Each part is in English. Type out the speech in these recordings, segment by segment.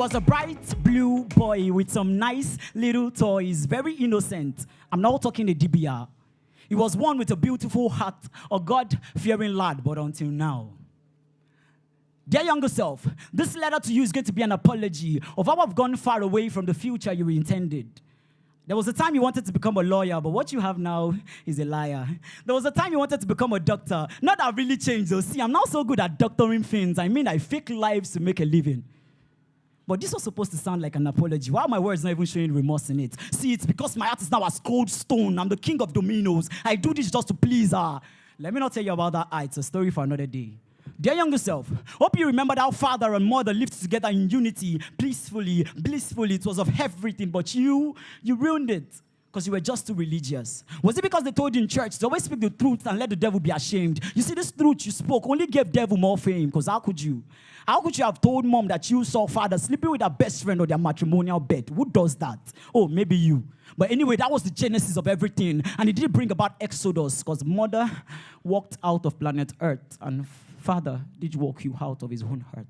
was a bright blue boy with some nice little toys, very innocent. I'm not talking a DBR. He was one with a beautiful heart, a God-fearing lad, but until now. Dear younger self, this letter to you is going to be an apology of how I've gone far away from the future you intended. There was a time you wanted to become a lawyer, but what you have now is a liar. There was a time you wanted to become a doctor. Not that I've really changed, though. See, I'm not so good at doctoring things. I mean, I fake lives to make a living. But this was supposed to sound like an apology. Why are my words not even showing remorse in it? See, it's because my heart is now as cold stone. I'm the king of dominoes. I do this just to please her. Let me not tell you about that. It's a story for another day. Dear younger self, hope you remember how father and mother lived together in unity, peacefully, blissfully. It was of everything, but you ruined it because you were just too religious. Was it because they told you in church to always speak the truth and let the devil be ashamed? You see, this truth you spoke only gave devil more fame, because how could you? How could you have told mom that you saw father sleeping with her best friend on their matrimonial bed? Who does that? Oh, maybe you. But anyway, that was the genesis of everything. And it did bring about Exodus, because mother walked out of planet Earth and father did walk you out of his own heart.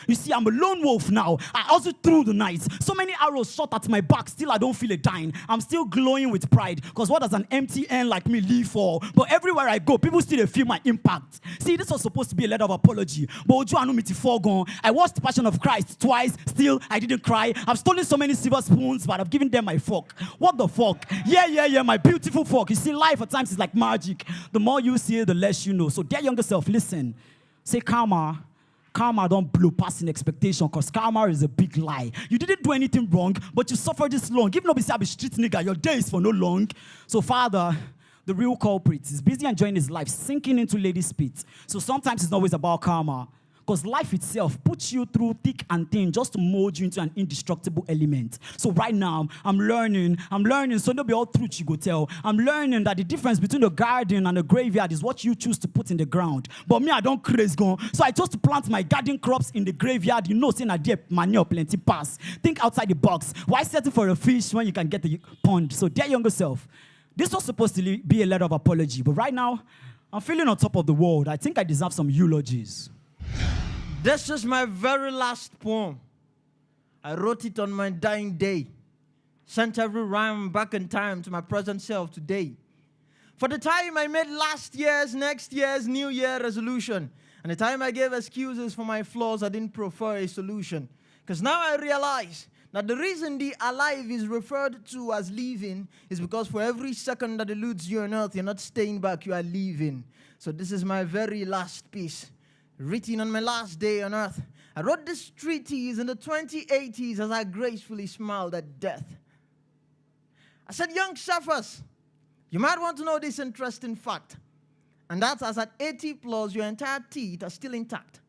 You see, I'm a lone wolf now. I also through the night. So many arrows shot at my back. Still, I don't feel a dime. I'm still glowing with pride. Because what does an empty end like me live for? But everywhere I go, people still feel my impact. See, this was supposed to be a letter of apology. But Oju Anumiti foregone. I watched the Passion of Christ twice. Still, I didn't cry. I've stolen so many silver spoons, but I've given them my fork. What the fuck? Yeah, my beautiful fork. You see, life at times is like magic. The more you see it, the less you know. So, dear younger self, listen. Say karma. Karma don't blow past in expectation, because karma is a big lie. You didn't do anything wrong, but you suffered this long. Even though you say I'm a street nigga, your day is for no long. So father, the real culprit, is busy enjoying his life, sinking into ladies' pit. So sometimes it's not always about karma. Because life itself puts you through thick and thin just to mold you into an indestructible element. So right now, I'm learning, so there'll be all truth you go tell. I'm learning that the difference between the garden and the graveyard is what you choose to put in the ground. But me, I don't craze gone. So I chose to plant my garden crops in the graveyard. You know, saying I did manure plenty pass. Think outside the box. Why settle for a fish when you can get the pond? So dear younger self, this was supposed to be a letter of apology. But right now, I'm feeling on top of the world. I think I deserve some eulogies. This is my very last poem. I wrote it on my dying day. Sent every rhyme back in time to my present self today. For the time I made last year's, next year's, New Year resolution. And the time I gave excuses for my flaws, I didn't prefer a solution. Because now I realize that the reason the alive is referred to as living is because for every second that eludes you on earth, you're not staying back, you are leaving. So this is my very last piece. Written on my last day on earth. I wrote this treatise in the 2080s as I gracefully smiled at death. I said, young Cephas, you might want to know this interesting fact. And that's as at 80 plus, your entire teeth are still intact.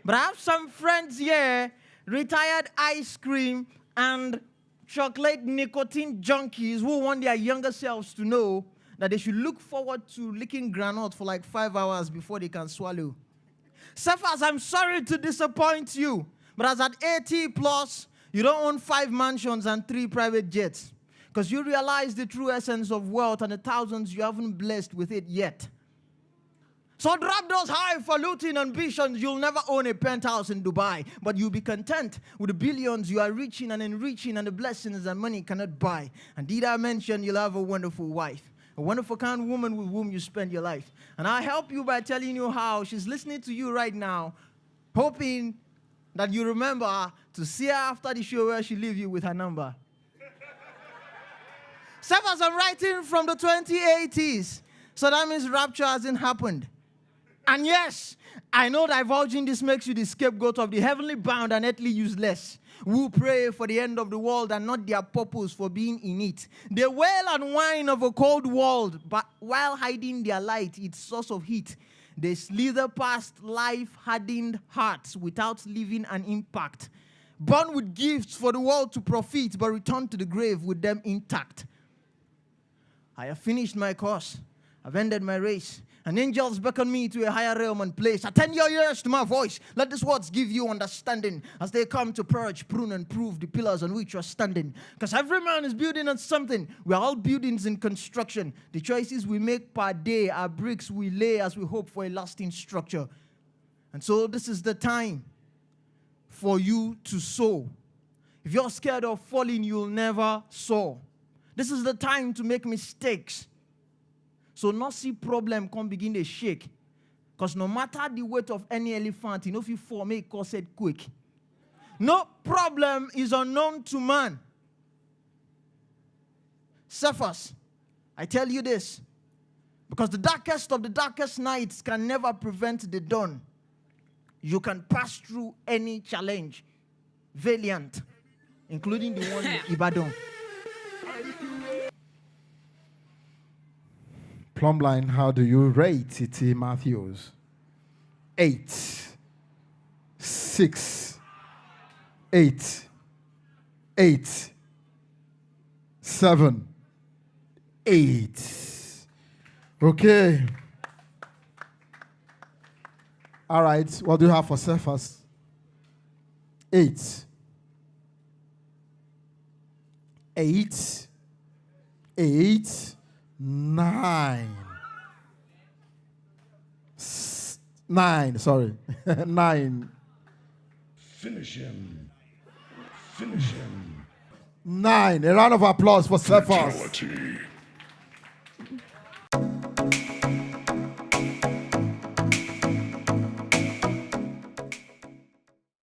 But I have some friends here, retired ice cream and chocolate nicotine junkies who want their younger selves to know that they should look forward to licking granite for like 5 hours before they can swallow. Cephas, I'm sorry to disappoint you, but as at 80 plus, you don't own 5 mansions and 3 private jets, because you realize the true essence of wealth and the thousands you haven't blessed with it yet. So drop those highfalutin ambitions. You'll never own a penthouse in Dubai, but you'll be content with the billions you are reaching and enriching and the blessings that money cannot buy. And did I mention you'll have a wonderful wife? A wonderful kind woman with whom you spend your life. And I'll help you by telling you how she's listening to you right now, hoping that you remember to see her after the show where she leave you with her number. Cephas, I'm writing from the 2080s, so that means rapture hasn't happened. And yes, I know divulging this makes you the scapegoat of the heavenly bound and earthly useless, who pray for the end of the world and not their purpose for being in it. They wail and whine of a cold world, but while hiding their light, its source of heat, they slither past life-hardened hearts without leaving an impact. Born with gifts for the world to profit, but return to the grave with them intact. I have finished my course. I've ended my race. And angels beckon me to a higher realm and place. Attend your ears to my voice. Let these words give you understanding as they come to purge, prune, and prove the pillars on which you're standing. Because every man is building on something. We are all buildings in construction. The choices we make per day are bricks we lay as we hope for a lasting structure. And so this is the time for you to sow If you're scared of falling, you'll never soar. This is the time to make mistakes. So not see problem come begin to shake. Because no matter the weight of any elephant, if you fall, make cause it quick. No problem is unknown to man. Cephas, I tell you this, because the darkest of the darkest nights can never prevent the dawn. You can pass through any challenge. Valiant, including the one in Ibadan. Plumbline, how do you rate Titi Matthews? 8, 6, 8, 8, 7, 8. Okay. All right. What do you have for Cephas? 8. 8. 8. 9. 9. Sorry. 9. Finish him. Finish him. 9. A round of applause for Cephas. Fatality.